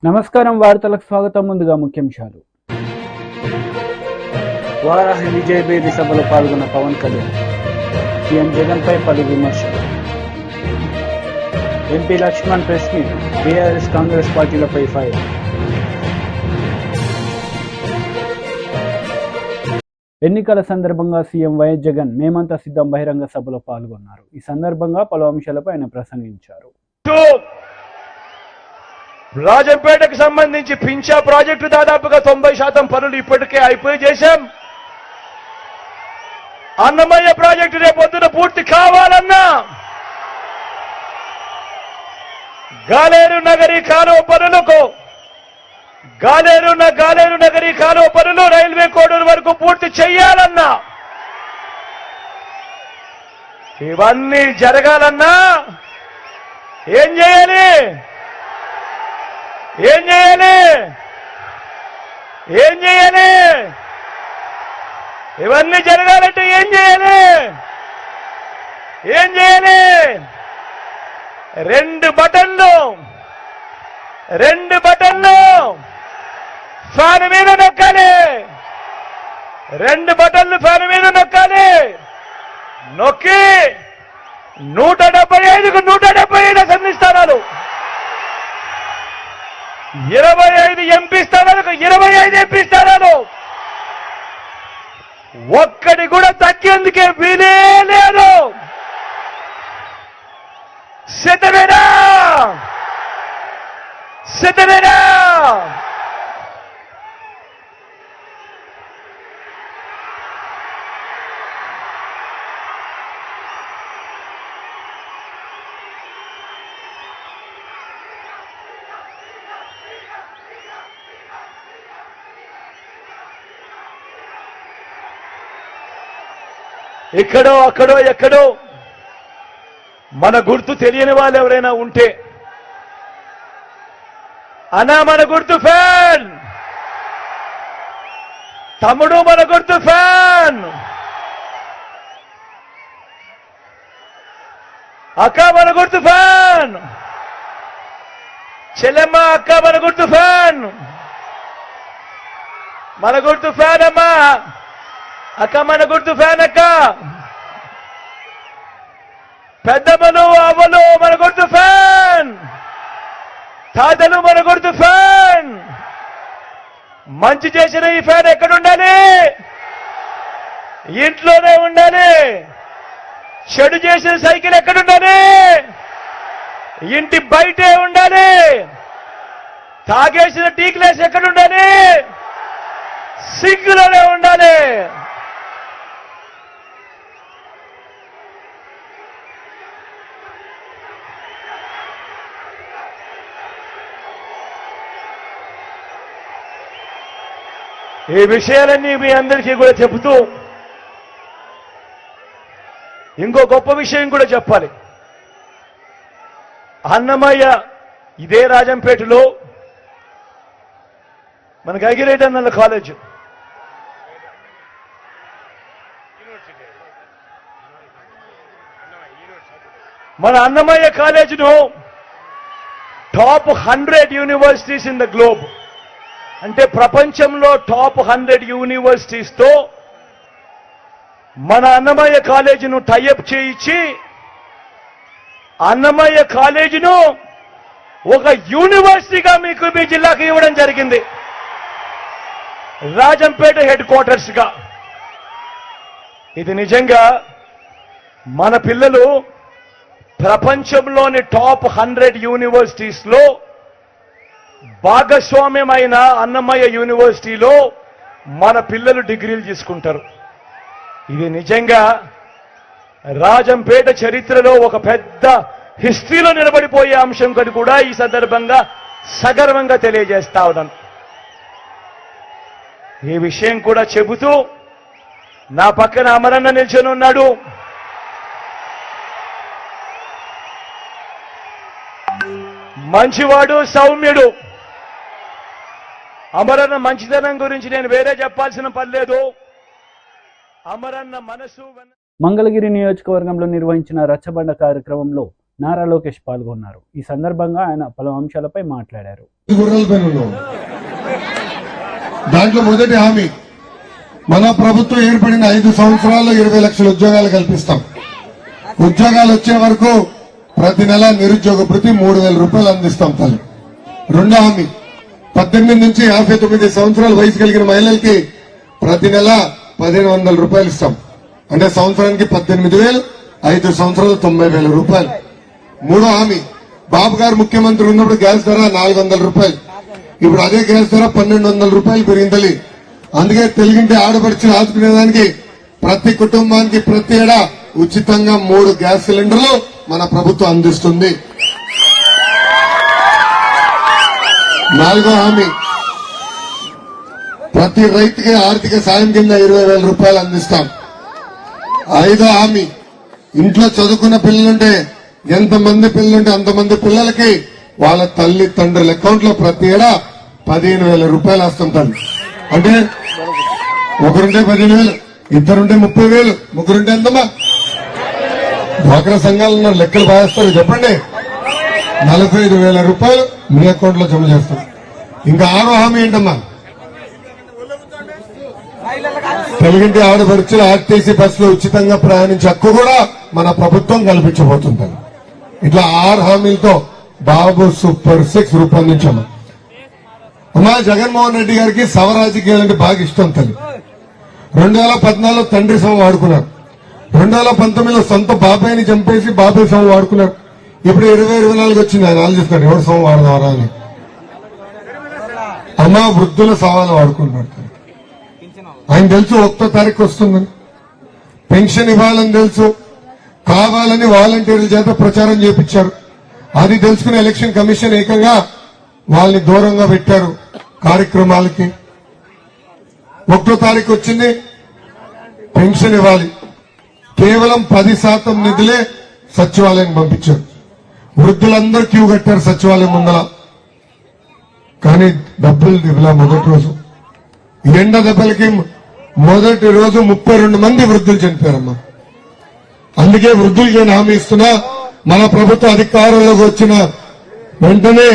నమస్కారం వార్తలకు స్వాగతం. ముందుగా ముఖ్యాంశాలు. వారాహి విజయభేరి సభలో పాల్గొన్న పవన్ కళ్యాణ్, సీఎం జగన్ పై పలు విమర్శలు. MP Laxman press meet, BRS Congress పార్టీలపై ఫైర్. ఎన్నికల సందర్భంగా సీఎం వైఎస్ జగన్ మేమంతా సిద్ధం బహిరంగ సభలో పాల్గొన్నారు. ఈ సందర్భంగా పలు అంశాలపై ఆయన ప్రసంగించారు. రాజంపేటకు సంబంధించి పింఛా ప్రాజెక్టు దాదాపుగా 90% పనులు ఇప్పటికే అయిపోయి చేశాం. అన్నమయ్య ప్రాజెక్టు రేపొద్దున పూర్తి కావాలన్నా గాలేరు నగరీ కాలువ పనులు రైల్వే కోడూరు వరకు పూర్తి చెయ్యాలన్నా, ఇవన్నీ జరగాలన్నా ఏం చేయాలి? ఇవన్నీ జరగాలంటే ఏం చేయాలి? రెండు బటన్లు ఫ్యాన్ మీద నొక్కాలి. రెండు బటన్లు ఫ్యాన్ మీద నొక్కాలి. నొక్కి 175కు 175 అసెంబ్లీ స్థానాలు, 25 ఎంపీ స్థానాలకు 25 ఎంపీ స్థానాలు, ఒక్కటి కూడా తగ్గేందుకే వీలే లేదు. సిద్ధమేనా? ఇక్కడో అక్కడో ఎక్కడో మన గుర్తు తెలియని వాళ్ళు ఎవరైనా ఉంటే, అన్నా మన గుర్తు ఫ్యాన్, తమ్ముడు మన గుర్తు ఫ్యాన్, అక్క మన గుర్తు ఫ్యాన్, చెల్లెమ్మ అక్క మన గుర్తు ఫ్యాన్, అమ్మా అక్క మన గుర్తు ఫ్యాన్, అక్క పెద్దమ్మలు అవ్వలు మన గుర్తు ఫ్యాన్, తాతలు మన గుర్తు ఫ్యాన్. మంచి చేసిన ఈ ఫ్యాన్ ఎక్కడుండాలి? ఇంట్లోనే ఉండాలి. చెడు చేసిన సైకిల్ ఎక్కడుండాలి? ఇంటి బయటే ఉండాలి. తాగేసిన టీ గ్లాస్ ఎక్కడుండాలి? సింక్లోనే ఉండాలి. ఈ విషయాలన్నీ మీ అందరికీ కూడా చెబుతూ ఇంకో గొప్ప విషయం కూడా చెప్పాలి. అన్నమయ్య ఇదే రాజంపేటలో మనకి అగిరేట్ అన్న కాలేజ్, మన అన్నమయ్య కాలేజీను top 100 universities in the globe, అంటే ప్రపంచంలో టాప్ 100 యూనివర్సిటీస్ తో మన అన్నమయ్య కాలేజీను టైఅప్ చేయించి అన్నమయ్య కాలేజీను ఒక యూనివర్సిటీగా మీకు మీ జిల్లాకు ఇవ్వడం జరిగింది, రాజంపేట హెడ్ క్వార్టర్స్ గా. ఇది నిజంగా మన పిల్లలు ప్రపంచంలోని టాప్ 100 యూనివర్సిటీస్ లో భాగస్వామ్యమైన అన్నమయ్య యూనివర్సిటీలో మన పిల్లలు డిగ్రీలు తీసుకుంటారు. ఇది నిజంగా రాజంపేట చరిత్రలో ఒక పెద్ద హిస్టరీలో నిలబడిపోయే అంశం కని కూడా ఈ సందర్భంగా సగర్వంగా తెలియజేస్తా ఉన్నాను. ఈ విషయం కూడా చెబుతూ నా పక్కన అమరన్న నిల్చొని ఉన్నాడు. మంచివాడు, సౌమ్యుడు. అమరన్న మంచితనం గురించి నేను వేరే చెప్పాల్సిన పని లేదు. అమరన్న మనసు. మంగళగిరి నియోజకవర్గంలో నిర్వహించిన రచ్చబండ కార్యక్రమంలో నారా లోకేష్ పాల్గొన్నారు. ఈ సందర్భంగా ఆయన పలు అంశాలపై మాట్లాడారు. దాంట్లో మొదటి హామీ, మన ప్రభుత్వం ఏర్పడిన 5 సంవత్సరాల్లో 20 లక్షల ఉద్యోగాలు కల్పిస్తాం. ఉద్యోగాలు వచ్చే వరకు ప్రతి నెల నిరుద్యోగ భృతి 3,000 రూపాయలు అందిస్తాం తల్లి. రెండో హామీ, 18 నుంచి 59 సంవత్సరాల వయసు కలిగిన మహిళలకి ప్రతి నెల 1,500 రూపాయలు ఇస్తాం. అంటే సంవత్సరానికి 18,000, 5 సంవత్సరాలు 90,000 రూపాయలు. మూడో హామీ, బాబు గారు ముఖ్యమంత్రి ఉన్నప్పుడు గ్యాస్ ధర 400 రూపాయలు, ఇప్పుడు అదే గ్యాస్ ధర 1,200 రూపాయలు పెరిగింది. అందుకే తెలుగింటి ఆడపడిచి ఆదుకునేదానికి ప్రతి కుటుంబానికి ప్రతి ఏడా ఉచితంగా 3 గ్యాస్ సిలిండర్లు మన ప్రభుత్వం అందిస్తుంది. నాలుగో హామీ, ప్రతి రైతుకి ఆర్థిక సాయం కింద 20,000 రూపాయలు అందిస్తాం. ఐదో హామీ, ఇంట్లో చదువుకున్న పిల్లలుంటే ఎంతమంది పిల్లలుంటే అంతమంది పిల్లలకి వాళ్ళ తల్లి తండ్రుల అకౌంట్ లో ప్రతి ఏడా 15,000 రూపాయలు వస్తుంటారు. అంటే ఒకరుంటే 15,000, ఇద్దరుంటే 30,000, ముగ్గురుంటే ఎంతమ్మా? డ్వాక్రా సంఘాలు ఉన్నారు, లెక్కలు బాగేస్తారు. చెప్పండి, 45,000 రూపాయలు మీ అకౌంట్ లో జమ చేస్తారు. ఇంకా ఆరో హామీ ఏంటమ్మా? తెలుగింటి ఆడపడుచులు ఆర్టీసీ బస్సులో ఉచితంగా ప్రయాణించే హక్కు కూడా మన ప్రభుత్వం కల్పించబోతుంది. ఇట్లా 6 హామీలతో బాబు సూపర్ 6 రూపొందించాము. అమ్మా, జగన్మోహన్ రెడ్డి గారికి సవరాజకీయాలంటే బాగా ఇష్టం తల్లి. 2014లో తండ్రి సొమ్ము వాడుకున్నారు. 2019లో సొంత బాబాయిని చంపేసి బాబాయ్ సొమ్ము వాడుకున్నారు. ఇప్పుడు 2024 వచ్చింది, ఆయన ఆలోచిస్తున్నాడు ఎవరు సొమ్ము వాడదారా అని. అమ్మా, వృద్ధుల సవాలు వాడుకుంటున్నారు. ఆయన తెలుసు 1వ తారీఖు వస్తుందని, పెన్షన్ ఇవ్వాలని తెలుసు, కావాలని వాలంటీర్ల చేత ప్రచారం చేపించారు. అది తెలుసుకుని ఎలక్షన్ కమిషన్ ఏకంగా వాళ్ళని దూరంగా పెట్టారు కార్యక్రమాలకి. 1వ తారీఖు వచ్చింది, పెన్షన్ ఇవ్వాలి. కేవలం 10% నిధులే సచివాలయం పంపించారు. వృద్ధులందరూ క్యూ కట్టారు సచివాలయం ముందర, కానీ డబ్బులు ఇవ్వలా. మొదటి రోజు ఎండ దెబ్బలకి మొదటి రోజు 32 మంది వృద్ధులు చనిపోయారమ్మా. అందుకే వృద్ధులకి నేను హామీ ఇస్తున్నా, మన ప్రభుత్వ అధికారంలోకి వచ్చిన వెంటనే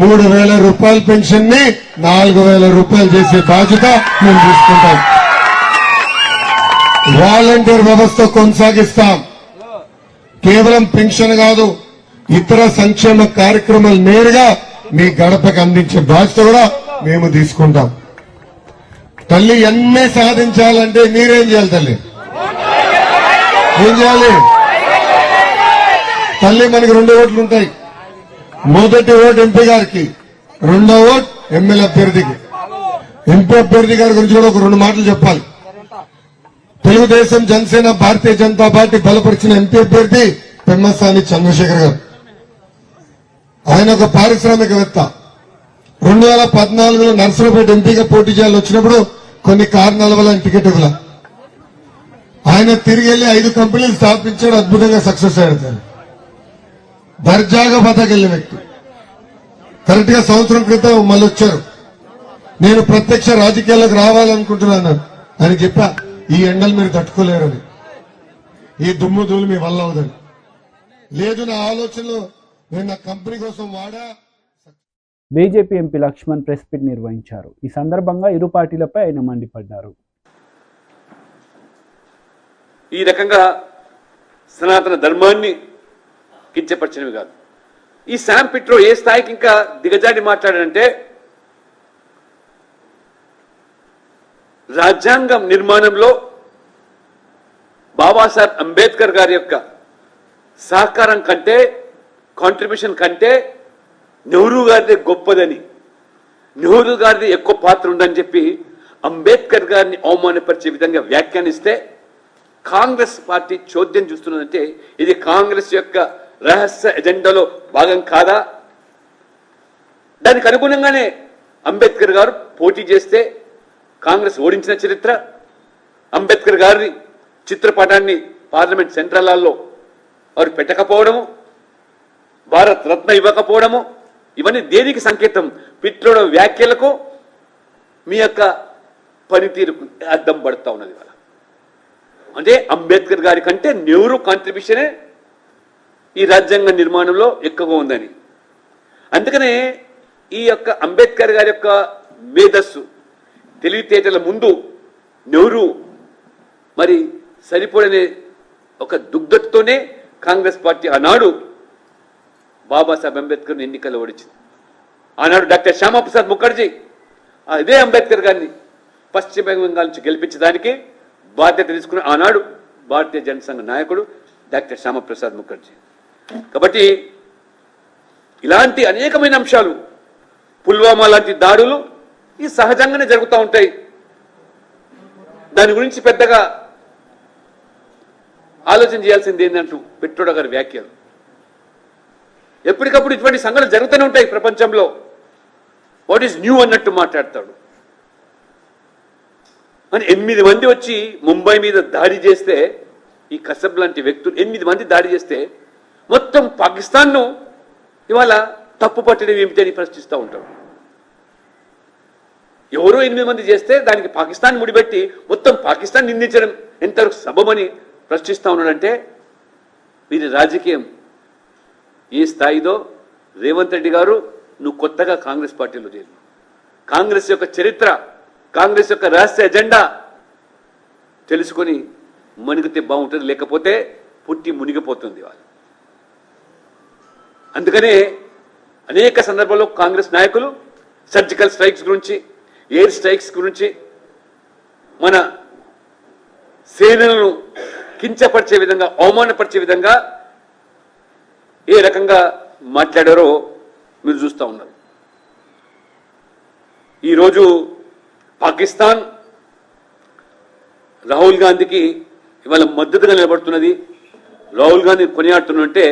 3,000 రూపాయల పెన్షన్ ని 4,000 రూపాయలు చేసే బాధ్యత మేము తీసుకుంటాం. వాలంటీర్ వ్యవస్థ కొనసాగిస్తాం. కేవలం పెన్షన్ కాదు, ఇతర సంక్షేమ కార్యక్రమాలు నేరుగా మీ గడపకు అందించే బాధ్యత కూడా మేము తీసుకుంటాం. తల్లి, ఎన్నే సాధించాలంటే మీరేం చేయాలి తల్లి? ఏం చేయాలి తల్లి? మనకి 2 ఓట్లు ఉంటాయి. మొదటి ఓటు ఎంపీ గారికి, రెండో ఓటు ఎమ్మెల్యే అభ్యర్థికి. ఎంపీ అభ్యర్థి గారి గురించి కూడా ఒక 2 మాటలు చెప్పాలి. తెలుగుదేశం, జనసేన, భారతీయ జనతా పార్టీ బలపరిచిన ఎంపీ అభ్యర్థి పెమ్మసాని చంద్రశేఖర్ గారు. ఆయన ఒక పారిశ్రామికవేత్త. 2014లో నర్సరావుపేట ఎంపీగా పోటీ చేయాలని వచ్చినప్పుడు కొన్ని కారణాల వల్ల ఆయన టికెట్ ఇవ్వలా. ఆయన తిరిగి వెళ్లి 5 కంపెనీలు స్థాపించాడు, అద్భుతంగా సక్సెస్ అయ్యాడు. దర్జాగా బతకెళ్లిన వ్యక్తి. కరెక్ట్ గా సంవత్సరం క్రితం మళ్ళీ వచ్చారు. నేను ప్రత్యక్ష రాజకీయాలకు రావాలనుకుంటున్నాను. ఆయన చెప్పా, ఈ ఎండలు మీరు తట్టుకోలేరని, ఈ దుమ్ము ధూళి మీ వల్ల అవదని. లేదు, నా ఆలోచనలు నేను నా కంపెనీ కోసం వాడా. BJP MP Laxman press meet నిర్వహించారు. ఈ సందర్భంగా ఇరు పార్టీలపై ఆయన మండిపడ్డారు. ఈ రకంగా సనాతన ధర్మాన్ని కించపరిచినవి కాదు. ఈ శామ్ పిట్రో ఏ స్థాయికి ఇంకా దిగజాడి మాట్లాడాడంటే, రాజ్యాంగం నిర్మాణంలో బాబాసాహెబ్ అంబేద్కర్ గారి యొక్క సహకారం కంటే, కాంట్రిబ్యూషన్ కంటే నెహ్రూ గారిది గొప్పదని, నెహ్రూ గారిది ఎక్కువ పాత్ర ఉందని చెప్పి అంబేద్కర్ గారిని అవమానపరిచే విధంగా వ్యాఖ్యానిస్తే కాంగ్రెస్ పార్టీ చోద్యం చూస్తున్నదంటే ఇది కాంగ్రెస్ యొక్క రహస్య ఎజెండాలో భాగం కాదా? దానికి అనుగుణంగానే అంబేద్కర్ గారు పోటీ చేస్తే కాంగ్రెస్ ఓడించిన చరిత్ర, అంబేద్కర్ గారి చిత్రపటాన్ని పార్లమెంట్ సెంట్రల్ హాల్లో వారు పెట్టకపోవడము, భారత్ రత్న ఇవ్వకపోవడము, ఇవన్నీ దేనికి సంకేతం? పిట్రోడ వ్యాఖ్యలకు మీ యొక్క పనితీరుకు అద్దం పడుతూ ఉన్నది. అంటే అంబేద్కర్ గారి కంటే నెహ్రూ కాంట్రిబ్యూషనే ఈ రాజ్యాంగ నిర్మాణంలో ఎక్కువగా ఉందని. అందుకనే ఈ యొక్క అంబేద్కర్ గారి యొక్క మేధస్సు తెలివితేటల ముందు నెహ్రూ మరి సరిపడనే ఒక దుగ్ధతతోనే కాంగ్రెస్ పార్టీ ఆనాడు బాబాసాహెబ్ అంబేద్కర్ ఎన్నికల్లో ఓడించింది. ఆనాడు డాక్టర్ శ్యామాప్రసాద్ ముఖర్జీ అదే అంబేద్కర్ గారిని పశ్చిమ బెంగాల్ నుంచి గెలిపించడానికి బాధ్యత తీసుకున్న ఆనాడు భారతీయ జనసంఘ నాయకుడు డాక్టర్ శ్యామాప్రసాద్ ముఖర్జీ. కాబట్టి ఇలాంటి అనేకమైన అంశాలు, పుల్వామా లాంటి దాడులు ఈ సహజంగానే జరుగుతూ ఉంటాయి. దాని గురించి పెద్దగా ఆలోచన చేయాల్సింది ఏంటంటూ పిట్రోడా గారి వ్యాఖ్యలు. ఎప్పటికప్పుడు ఇటువంటి సంఘటనలు జరుగుతూనే ఉంటాయి ప్రపంచంలో. వాట్ ఈజ్ న్యూ అన్నట్టు మాట్లాడతాడు. అని 8 మంది వచ్చి ముంబై మీద దాడి చేస్తే, ఈ కసబ్ లాంటి వ్యక్తులు 8 మంది దాడి చేస్తే మొత్తం పాకిస్తాన్ను ఇవాళ తప్పు పట్టడం ఏమిటని ప్రశ్నిస్తూ ఉంటాడు. ఎవరో 8 మంది చేస్తే దానికి పాకిస్తాన్ ముడిపెట్టి మొత్తం పాకిస్తాన్ నిందించడం ఎంతవరకు సబమని ప్రశ్నిస్తూ ఉన్నాడంటే వీరి రాజకీయం ఏ స్థాయిదో. రేవంత్ రెడ్డి గారు, నువ్వు కొత్తగా కాంగ్రెస్ పార్టీలో చేరు. కాంగ్రెస్ యొక్క చరిత్ర, కాంగ్రెస్ యొక్క రహస్య ఎజెండా తెలుసుకొని మణిగితే బాగుంటుంది, లేకపోతే పుట్టి మునిగిపోతుంది వాళ్ళు. అందుకనే అనేక సందర్భాల్లో కాంగ్రెస్ నాయకులు సర్జికల్ స్ట్రైక్స్ గురించి, ఎయిర్ స్ట్రైక్స్ గురించి, మన సేనలను కించపరిచే విధంగా, అవమానపరిచే విధంగా ఏ రకంగా మాట్లాడారో మీరు చూస్తూ ఉన్నారు. ఈరోజు పాకిస్తాన్ రాహుల్ గాంధీకి ఇవాళ మద్దతుగా నిలబడుతున్నది, రాహుల్ గాంధీ కొనియాడుతున్నంటే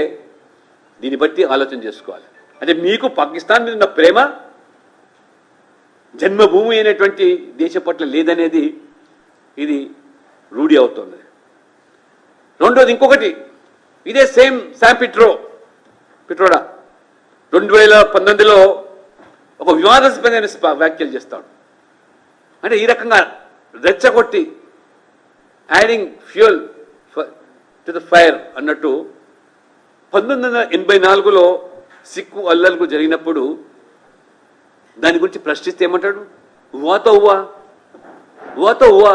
దీన్ని బట్టి ఆలోచన చేసుకోవాలి. అంటే మీకు పాకిస్తాన్ మీద ఉన్న ప్రేమ జన్మభూమి అయినటువంటి దేశం పట్ల లేదనేది ఇది రూఢి అవుతుంది. రెండోది ఇంకొకటి, ఇదే సేమ్ శామ్ పిట్రోడా 2019లో ఒక వివాదాస్పదమైన వ్యాఖ్యలు చేస్తాడు. అంటే ఈ రకంగా రెచ్చగొట్టి adding fuel to the fire అన్నట్టు 1984లో సిక్కు అల్లర్లు జరిగినప్పుడు దాని గురించి ప్రశ్నిస్తే ఏమంటాడు, ఉవాతో ఉవా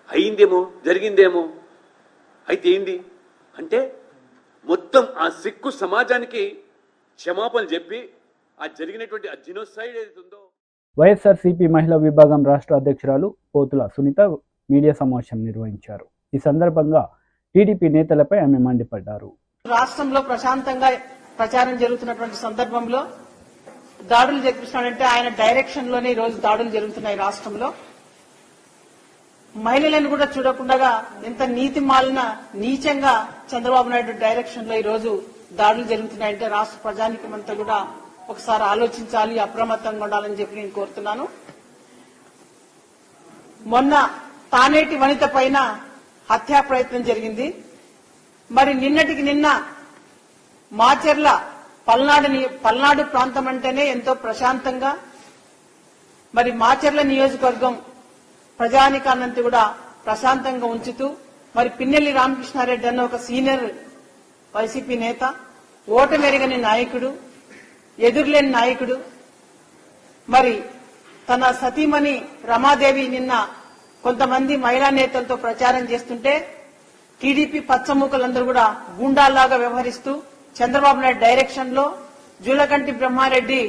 అయిందేమో, జరిగిందేమో, అయితే ఏంది అంటే మొత్తం ఆ సిక్కు సమాజానికి క్షమాపణ చెప్పి ఆ జరిగినటువంటి ఆ జినోసైడ్ ఏదైతే ఉందో. వైఎస్ఆర్సీపీ మహిళా విభాగం రాష్ట్ర అధ్యక్షురాలు పోతుల సునీత మీడియా సమావేశం నిర్వహించారు. ఈ సందర్భంగా టీడీపీ నేతలపై ఆమె మండిపడ్డారు. రాష్ట్రంలో ప్రశాంతంగా ప్రచారం జరుగుతున్నటువంటి సందర్భంలో దాడులు జరిపిస్తున్నాడంటే ఆయన డైరెక్షన్ లోనే ఈ రోజు దాడులు జరుగుతున్నాయి రాష్ట్రంలో. మహిళలను కూడా చూడకుండా ఎంత నీతి మాలిన నీచంగా చంద్రబాబు నాయుడు డైరెక్షన్ లో ఈ రోజు దాడులు జరుగుతున్నాయంటే రాష్ట్ర ప్రజానికమంతా కూడా ఒకసారి ఆలోచించాలి, అప్రమత్తంగా ఉండాలని చెప్పి నేను కోరుతున్నాను. మొన్న తానేటి వనిత పైన హత్యా ప్రయత్నం జరిగింది. మరి నిన్నటికి నిన్న మాచెర్ల పల్నాడు ప్రాంతం అంటేనే ఎంతో ప్రశాంతంగా, మరి మాచెర్ల నియోజకవర్గం ప్రజానికాన్నంతా కూడా ప్రశాంతంగా ఉంచుతూ, మరి పిన్నెల్లి రామకృష్ణారెడ్డి అన్న ఒక సీనియర్ వైసీపీ నేత, ఓటమెరగని నాయకుడు, ఎదురులేని నాయకుడు, మరి తన సతీమణి రమాదేవి నిన్న కొంతమంది మహిళా నేతలతో ప్రచారం చేస్తుంటే టీడీపీ పచ్చమూకలందరూ కూడా గూండాల్లాగా వ్యవహరిస్తూ చంద్రబాబు నాయుడు డైరెక్షన్ లో జూలకంటి బ్రహ్మారెడ్డి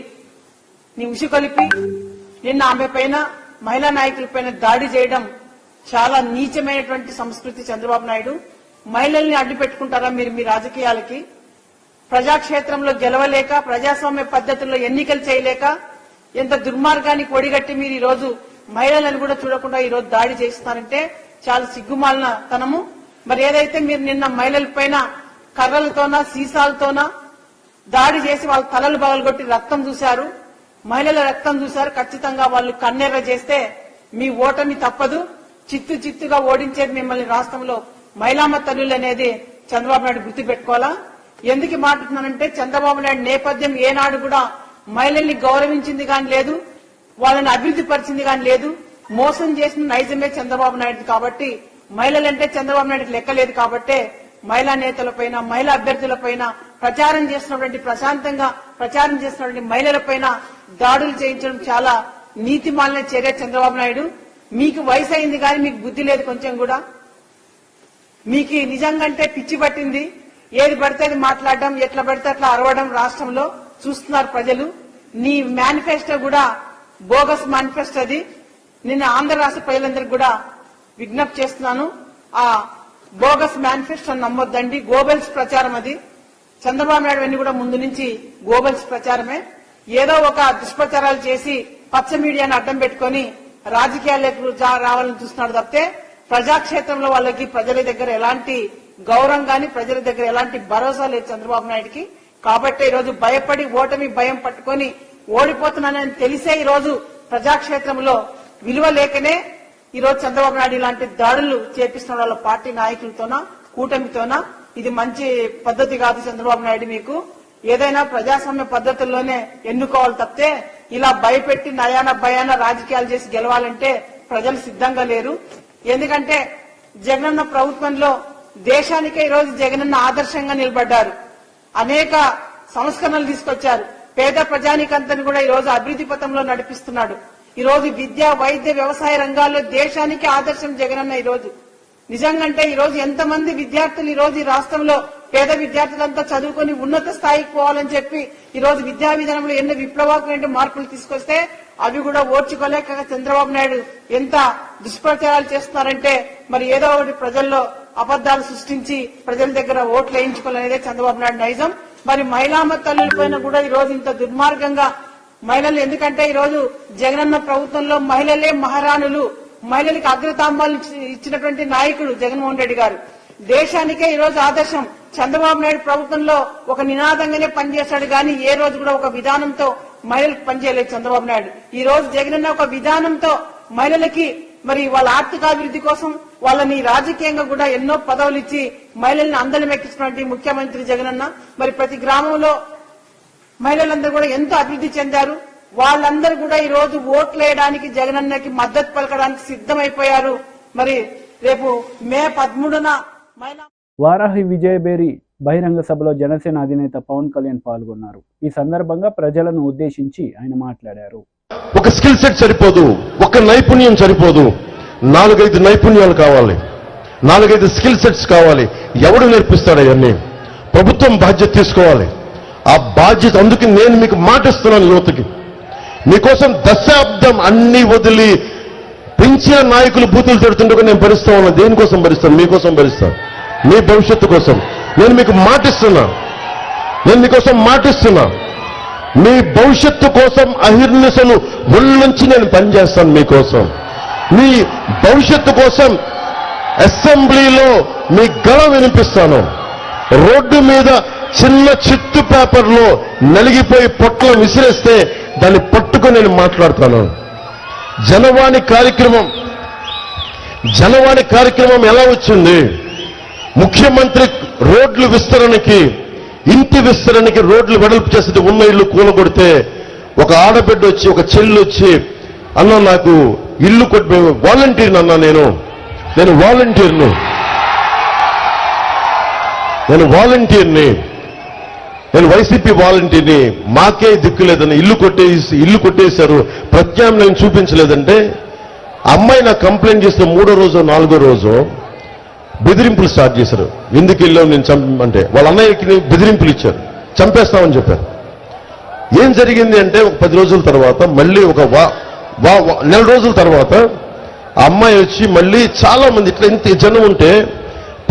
ని ఉసికొలిపి నిన్న ఆమె పైన మహిళా నాయకులపైన దాడి చేయడం చాలా నీచమైనటువంటి సంస్కృతి. చంద్రబాబు నాయుడు మహిళల్ని అడ్డు పెట్టుకుంటారా మీరు మీ రాజకీయాలకి? ప్రజాక్షేత్రంలో గెలవలేక, ప్రజాస్వామ్య పద్ధతుల్లో ఎన్నికలు చేయలేక ఎంత దుర్మార్గానికి ఒడిగట్టి మీరు ఈ రోజు మహిళలను కూడా చూడకుండా ఈ రోజు దాడి చేస్తున్నారంటే చాలా సిగ్గుమాలిన తనము. మరి ఏదైతే మీరు నిన్న మహిళల పైన కర్రలతోనా సీసాలతోనా దాడి చేసి వాళ్ళ తలలు పగలగొట్టి రక్తం చూశారు, మహిళల రక్తం చూశారు, ఖచ్చితంగా వాళ్ళు కన్నెర్ర చేస్తే మీ ఓటమి తప్పదు. చిత్తుగా ఓడించేది మిమ్మల్ని రాష్ట్రంలో మహిళామ తల్లులు అనేది చంద్రబాబు నాయుడు గుర్తుపెట్టుకోవాలా. ఎందుకు మాట్లాడుతున్నానంటే చంద్రబాబు నాయుడు నేపథ్యం ఏనాడు కూడా మహిళల్ని గౌరవించింది కానీ లేదు, వాళ్ళని అభివృద్ధి పరిచింది కానీ లేదు. మోసం చేసిన నైజమే చంద్రబాబు నాయుడు కాబట్టి మహిళలంటే చంద్రబాబు నాయుడుకి లెక్కలేదు కాబట్టి మహిళా నేతలపైన, మహిళా అభ్యర్థులపైన, ప్రశాంతంగా ప్రచారం చేస్తున్నటువంటి మహిళలపైన దాడులు చేయించడం చాలా నీతిమాలిన చర్య. చంద్రబాబు నాయుడు, మీకు వయసు అయింది కానీ మీకు బుద్ధి లేదు కొంచెం కూడా. మీకు నిజంగంటే పిచ్చి పట్టింది. ఏది పడితే అది మాట్లాడడం, ఎట్లా పడితే అట్లా అరవడం రాష్ట్రంలో చూస్తున్నారు ప్రజలు. నీ మేనిఫెస్టో కూడా బోగస్ మేనిఫెస్టో. అది నిన్న ఆంధ్ర రాష్ట్ర ప్రజలందరికీ కూడా విజ్ఞప్తి చేస్తున్నాను, ఆ బోగస్ మేనిఫెస్టో నమ్మొద్దండి. గోబెల్స్ ప్రచారం అది. చంద్రబాబు నాయుడు అన్ని కూడా ముందు నుంచి గోబెల్స్ ప్రచారమే. ఏదో ఒక దుష్ప్రచారాలు చేసి పచ్చ మీడియాను అడ్డం పెట్టుకుని రాజకీయాలకు రావాలని చూస్తున్నాడు తప్పితే ప్రజాక్షేత్రంలో వాళ్ళకి ప్రజల దగ్గర ఎలాంటి గౌరవం గాని, ప్రజల దగ్గర ఎలాంటి భరోసా లేదు చంద్రబాబు నాయుడుకి. కాబట్టి ఈరోజు భయపడి ఓటమి భయం పట్టుకొని ఓడిపోతున్నానని తెలిసే ఈరోజు ప్రజాక్షేత్రంలో విలువ లేకనే ఈరోజు చంద్రబాబు నాయుడు ఇలాంటి దాడులు చేపిస్తున్న వాళ్ళ పార్టీ నాయకులతోనా, కూటమితోనా. ఇది మంచి పద్ధతి కాదు చంద్రబాబు నాయుడు. మీకు ఏదైనా ప్రజాస్వామ్య పద్ధతుల్లోనే ఎన్నుకోవాలి తప్పితే ఇలా భయపెట్టి నయాన భయాన రాజకీయాలు చేసి గెలవాలంటే ప్రజలు సిద్ధంగా లేరు. ఎందుకంటే జగనన్న ప్రభుత్వంలో దేశానికే ఈరోజు జగనన్న ఆదర్శంగా నిలబడ్డారు. అనేక సంస్కరణలు తీసుకొచ్చారు. పేద ప్రజానికంతని కూడా ఈరోజు అభివృద్ధి పథంలో నడిపిస్తున్నాడు. ఈరోజు విద్య, వైద్య, వ్యవసాయ రంగాల్లో దేశానికి ఆదర్శం జగనన్న. ఈరోజు నిజంగంటే ఈరోజు ఎంతమంది విద్యార్థులు ఈరోజు ఈ రాష్ట్రంలో పేద విద్యార్థులంతా చదువుకొని ఉన్నత స్థాయికి పోవాలని చెప్పి ఈరోజు విద్యా విధానంలో ఎన్నో విప్లవాత్మక మార్పులు తీసుకొస్తే అవి కూడా ఓర్చుకోలేక చంద్రబాబు నాయుడు ఎంత దుష్ప్రచారాలు చేస్తున్నారంటే మరి ఏదో ఒకటి ప్రజల్లో అబద్దాలు సృష్టించి ప్రజల దగ్గర ఓట్లు వేయించుకోవాలనేదే చంద్రబాబు నాయుడు నైజం. మరి మహిళామ తల్లుల పైన కూడా ఈ రోజు ఇంత దుర్మార్గంగా మహిళలు, ఎందుకంటే ఈ రోజు జగనన్న ప్రభుత్వంలో మహిళలే మహారాణులు, మహిళలకు అగ్రతాంబాలు ఇచ్చినటువంటి నాయకుడు జగన్మోహన్ రెడ్డి గారు. దేశానికే ఈ రోజు ఆదర్శం. చంద్రబాబు నాయుడు ప్రభుత్వంలో ఒక నినాదంగానే పనిచేశాడు కానీ ఏ రోజు కూడా ఒక విధానంతో మహిళలకు పనిచేయలేదు చంద్రబాబు నాయుడు. ఈ రోజు జగనన్న ఒక విధానంతో మహిళలకి మరి వాళ్ళ ఆర్థికాభివృద్ధి కోసం వాళ్ళని రాజకీయంగా కూడా ఎన్నో పదవులు ఇచ్చి మహిళల్ని అందలం ఎక్కించినటువంటి ముఖ్యమంత్రి జగనన్న. మరి ప్రతి గ్రామంలో మహిళలందరూ కూడా ఎంతో అభివృద్ధి చెందారు. వాళ్ళందరూ కూడా ఈ రోజు ఓట్లు వేయడానికి జగనన్నకి మద్దతు పలకడానికి సిద్ధమైపోయారు. మరి రేపు మే 13న మహిళా వారాహి విజయబేరి బహిరంగ సభలో జనసేన అధినేత పవన్ కళ్యాణ్ పాల్గొన్నారు. ఈ సందర్భంగా ప్రజలను ఉద్దేశించి ఆయన మాట్లాడారు. ఒక స్కిల్ సెట్ సరిపోదు, ఒక నైపుణ్యం సరిపోదు, 4-5 నైపుణ్యాలు కావాలి, 4-5 స్కిల్ సెట్స్ కావాలి. ఎవడు నేర్పిస్తాడు అవన్నీ? ప్రభుత్వం బాధ్యత తీసుకోవాలి. ఆ బాధ్యత, అందుకే నేను మీకు మాటిస్తున్నాను యువతకి, మీకోసం దశాబ్దం అన్ని వదిలి పెంచిన నాయకులు బూతులు తిడుతుంటే నేను భరిస్తా ఉన్నా. దేనికోసం భరిస్తాను? మీకోసం భరిస్తాను, మీ భవిష్యత్తు కోసం. నేను మీకు మాటిస్తున్నా, నేను మీకోసం మాటిస్తున్నా, మీ భవిష్యత్తు కోసం అహిర్నిశలు ఒళ్ళుంచి నేను పనిచేస్తాను మీకోసం. మీ భవిష్యత్తు కోసం అసెంబ్లీలో మీ గళ వినిపిస్తాను. రోడ్డు మీద చిన్న చిత్తు పేపర్లో నలిగిపోయి పొట్ల విసిరేస్తే దాన్ని పట్టుకుని నేను మాట్లాడతాను. జనవాణి కార్యక్రమం ఎలా వచ్చింది? ముఖ్యమంత్రి రోడ్లు విస్తరణకి, ఇంటి విస్తరణకి రోడ్లు వెడల్పు చేస్తే ఉన్న ఇల్లు కూలగొడితే ఒక ఆడబిడ్డ వచ్చి, ఒక చెల్లి వచ్చి, అన్న నాకు ఇల్లు కొట్టి, వాలంటీర్ అన్నా, నేను వైసీపీ వాలంటీర్ని, మాకే దిక్కు లేదని ఇల్లు కొట్టేశారు, ప్రత్యామ్నాయం చూపించలేదంటే అమ్మాయి నాకు కంప్లైంట్ చేస్తే 3వ రోజు 4వ రోజు బెదిరింపులు స్టార్ట్ చేశారు. ఎందుకు వెళ్ళావు నేను చంపమంటే, వాళ్ళ అన్నయ్యకి బెదిరింపులు ఇచ్చారు, చంపేస్తామని చెప్పారు. ఏం జరిగింది అంటే ఒక 10 రోజుల తర్వాత మళ్ళీ ఒక నెల రోజుల తర్వాత ఆ అమ్మాయి వచ్చి మళ్ళీ చాలా మంది ఇట్లా ఇంత జనం ఉంటే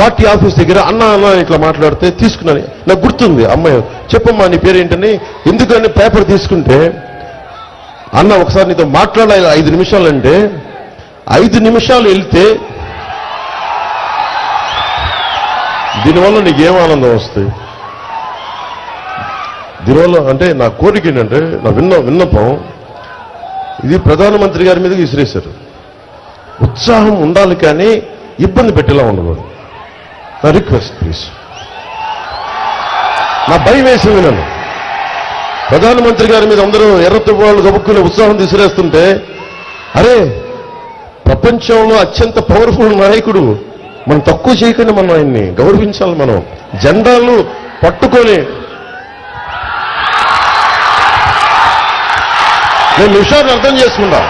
పార్టీ ఆఫీస్ దగ్గర అన్న ఇట్లా మాట్లాడితే తీసుకున్నాను. నాకు గుర్తుంది, అమ్మాయి చెప్పమ్మా నీ పేరేంటని. ఎందుకని పేపర్ తీసుకుంటే, అన్న ఒకసారి నీతో మాట్లాడాలి 5 నిమిషాలు అంటే 5 నిమిషాలు వెళ్తే దీనివల్ల నీకేం ఆనందం వస్తుంది? దీనివల్ల అంటే నా కోరిక ఏంటంటే, నా విన్నపం ఇది ప్రధానమంత్రి గారి మీద విసిరేశారు. ఉత్సాహం ఉండాలి కానీ ఇబ్బంది పెట్టేలా ఉండకూడదు. నా రిక్వెస్ట్ ప్లీజ్. నా భయం వేసింది. నన్ను ప్రధానమంత్రి గారి మీద అందరూ ఎర్రతో వాళ్ళు గబుక్కునే ఉత్సాహం విసిరేస్తుంటే, అరే ప్రపంచంలో అత్యంత పవర్ఫుల్ నాయకుడు మనం తక్కువ చేయకుండా మనం ఆయన్ని గౌరవించాలి. మనం జెండాలు పట్టుకొని నేను విషయాన్ని అర్థం చేసుకుంటా.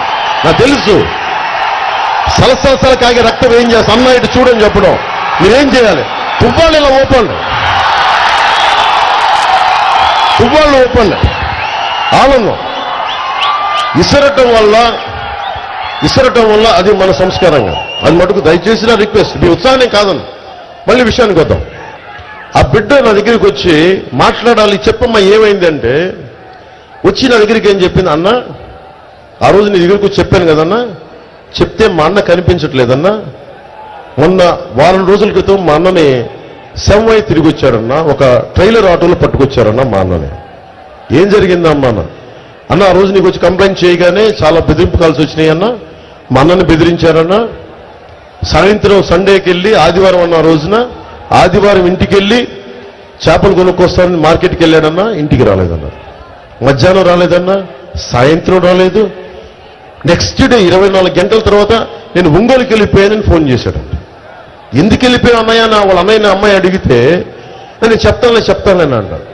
నాకు తెలుసు సలసలసల కాగే రక్తం ఏం చేస్తా అన్న ఇటు చూడని చెప్పడం. మీరేం చేయాలి? తువ్వాళ్ళు ఇలా ఓపండి, తువ్వాళ్ళు ఓపండి. ఆనందం ఇసరటం వల్ల అది మన సంస్కారంగా, అది మటుకు దయచేసి నా రిక్వెస్ట్. మీ ఉత్సాహం కాదని మళ్ళీ విషయానికి వద్దాం. ఆ బిడ్డ నా దగ్గరికి వచ్చి మాట్లాడాలి, చెప్పమ్మా ఏమైందంటే వచ్చి నా దగ్గరికి ఏం చెప్పింది, అన్న ఆ రోజు నీ దగ్గరికి వచ్చి చెప్పాను కదన్నా, చెప్తే మా అన్న కనిపించట్లేదన్నా, మొన్న వారం రోజుల క్రితం మా అన్నని సెవై తిరిగి వచ్చారన్నా, ఒక ట్రైలర్ ఆటోలో పట్టుకొచ్చారన్నా మా అన్నని. ఏం జరిగిందమ్మా అన్న ఆ రోజు నీకు వచ్చి కంప్లైంట్ చేయగానే చాలా బెదిరింపు కాల్సి వచ్చినాయి అన్న, మా అన్నని బెదిరించారన్నా. సాయంత్రం సండేకి వెళ్ళి ఆదివారం అన్న రోజున ఆదివారం ఇంటికి వెళ్ళి చేపలు కొనుక్కొస్తానని మార్కెట్కి వెళ్ళాడన్నా, ఇంటికి రాలేదన్నా. మధ్యాహ్నం రాలేదన్నా, సాయంత్రం రాలేదు. నెక్స్ట్ డే 24 గంటల తర్వాత నేను ఒంగోలుకి వెళ్ళిపోయానని ఫోన్ చేశాడంట. ఎందుకు వెళ్ళిపోయాను అన్నయ్య, వాళ్ళ అన్నయ్య అమ్మాయి అడిగితే నేను చెప్తానులేని అంటాడు.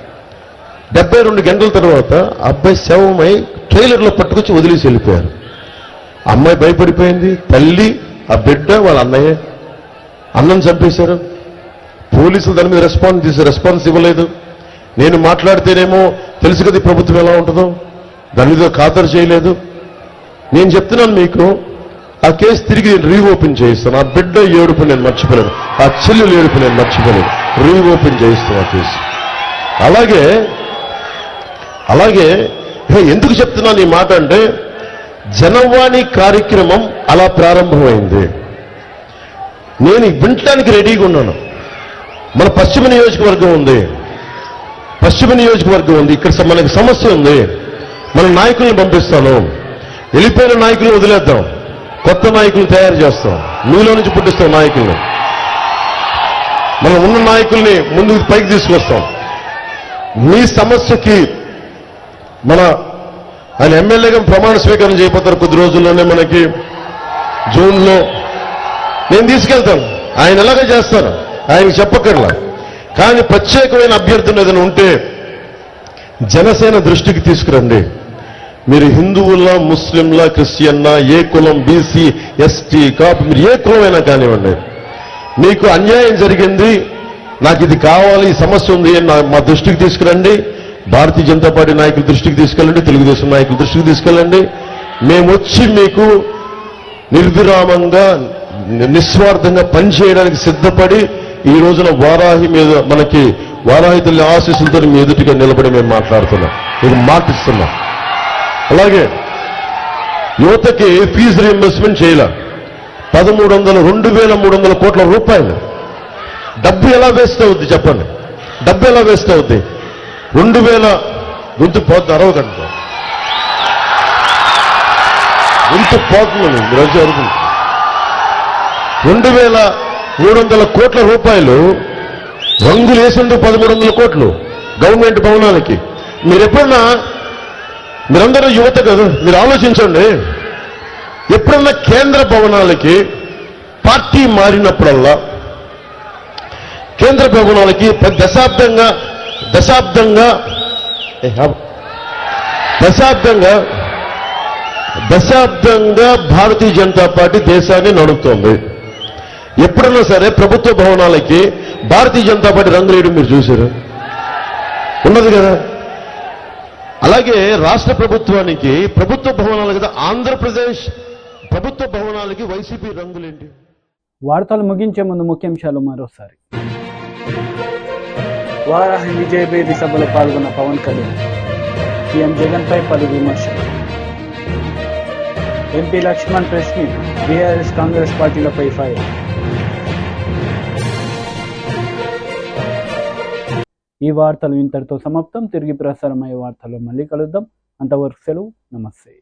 72 గంటల తర్వాత అబ్బాయి శవమై ట్రైలర్లో పట్టుకొచ్చి వదిలేసి వెళ్ళిపోయారు. అమ్మాయి భయపడిపోయింది, తల్లి, ఆ బిడ్డ, వాళ్ళ అన్నయ్య. అన్నం చంపేశారు. పోలీసులు దాని మీద రెస్పాన్స్ ఇవ్వలేదు. నేను మాట్లాడితేనేమో తెలుసు కదా ప్రభుత్వం ఎలా ఉంటుందో, దాని మీద ఖాతరు చేయలేదు. నేను చెప్తున్నాను మీకు, ఆ కేసు తిరిగి నేను రీఓపెన్ చేయిస్తాను. ఆ బిడ్డ ఏడుపు నేను మర్చిపోలేను, ఆ చెల్లెలు ఏడుపు నేను మర్చిపోలేను. రీఓపెన్ చేయిస్తాను ఆ కేసు. అలాగే ఎందుకు చెప్తున్నాను ఈ మాట అంటే, జనవాణి కార్యక్రమం అలా ప్రారంభమైంది. నేను వినటానికి రెడీగా ఉన్నాను. మన పశ్చిమ నియోజకవర్గం ఉంది, ఇక్కడ మనకి సమస్య ఉంది. మన నాయకుల్ని పంపిస్తాను, వెళ్ళిపోయిన నాయకులను వదిలేద్దాం, కొత్త నాయకులు తయారు చేస్తాం, మీలో నుంచి పుట్టిస్తాం నాయకుల్ని. మనం ఉన్న నాయకుల్ని ముందుకు పైకి తీసుకొస్తాం. మీ సమస్యకి ఆయన ఎమ్మెల్యేగా ప్రమాణ స్వీకారం చేయబోతారు కొద్ది రోజుల్లోనే, మనకి జూన్లో. నేను తీసుకెళ్తాను, ఆయన ఎలాగ చేస్తారు ఆయనకి చెప్పక్కర్లా. కానీ ప్రత్యేకమైన అభ్యర్థులు ఏదైనా ఉంటే జనసేన దృష్టికి తీసుకురండి. మీరు హిందువుల్లా, ముస్లింలా, క్రిస్టియన్నా, ఏ కులం, బీసీ, ఎస్టీ, కాపు, మీరు ఏ కులమైనా కానివ్వండి, మీకు అన్యాయం జరిగింది, నాకు ఇది కావాలి, ఈ సమస్య ఉంది అని మా దృష్టికి తీసుకురండి. భారతీయ జనతా పార్టీ నాయకుల దృష్టికి తీసుకెళ్ళండి, తెలుగుదేశం నాయకుల దృష్టికి తీసుకెళ్ళండి. మేము వచ్చి మీకు నిర్విరామంగా, నిస్వార్థంగా పనిచేయడానికి సిద్ధపడి ఈ రోజున వారాహి మీద, మనకి వారాహి తల్లి ఆశీస్సులతో మీ ఎదుటిగా నిలబడి మేము మాట్లాడుతున్నాం, మీకు మాటిస్తున్నాం. అలాగే యువతకి ఫీజు రీయింబర్స్మెంట్ చేయాల 2,300 కోట్ల రూపాయలు. డబ్బు ఎలా వేస్ట్ అవుద్ది చెప్పండి, డబ్బు ఎలా వేస్ట్ అవుద్ది? 2,000 గొంతు పోతుంది, అరవకంట గొంతు పోతుంది ఈరోజు వరకు. 2,300 కోట్ల రూపాయలు రంగులు వేసిండు. 1,300 కోట్లు గవర్నమెంట్ భవనాలకి. మీరందరూ యువత కదా, మీరు ఆలోచించండి. ఎప్పుడన్నా కేంద్ర భవనాలకి పార్టీ మారినప్పుడల్లా, కేంద్ర భవనాలకి దశాబ్దంగా భారతీయ జనతా పార్టీ దేశాన్ని నడుపుతోంది. ఎప్పుడన్నా సరే ప్రభుత్వ భవనాలకి భారతీయ జనతా పార్టీ రంగులేయడం మీరు చూశారు? ఉన్నది కదా. అలాగే రాష్ట్ర ప్రభుత్వానికి ప్రభుత్వ భవనాలు కదా, ఆంధ్రప్రదేశ్ ప్రభుత్వ భవనాలకి వైసీపీ రంగులేంటి? వార్తలు ముగించే ముందు ముఖ్యాంశాలు మరోసారి. వారాహి విజయభేరి సభలో పాల్గొన్న పవన్ కళ్యాణ్, సీఎం జగన్పై పలు విమర్శలు. MP Laxman press meet, BRS Congress పార్టీలపై ఫైర్. ఈ వార్తలు ఇంతటితో సమాప్తం. తిరిగి ప్రసారమయ్యే వార్తల్లో మళ్ళీ కలుద్దాం. అంతవరకు సెలవు, నమస్తే.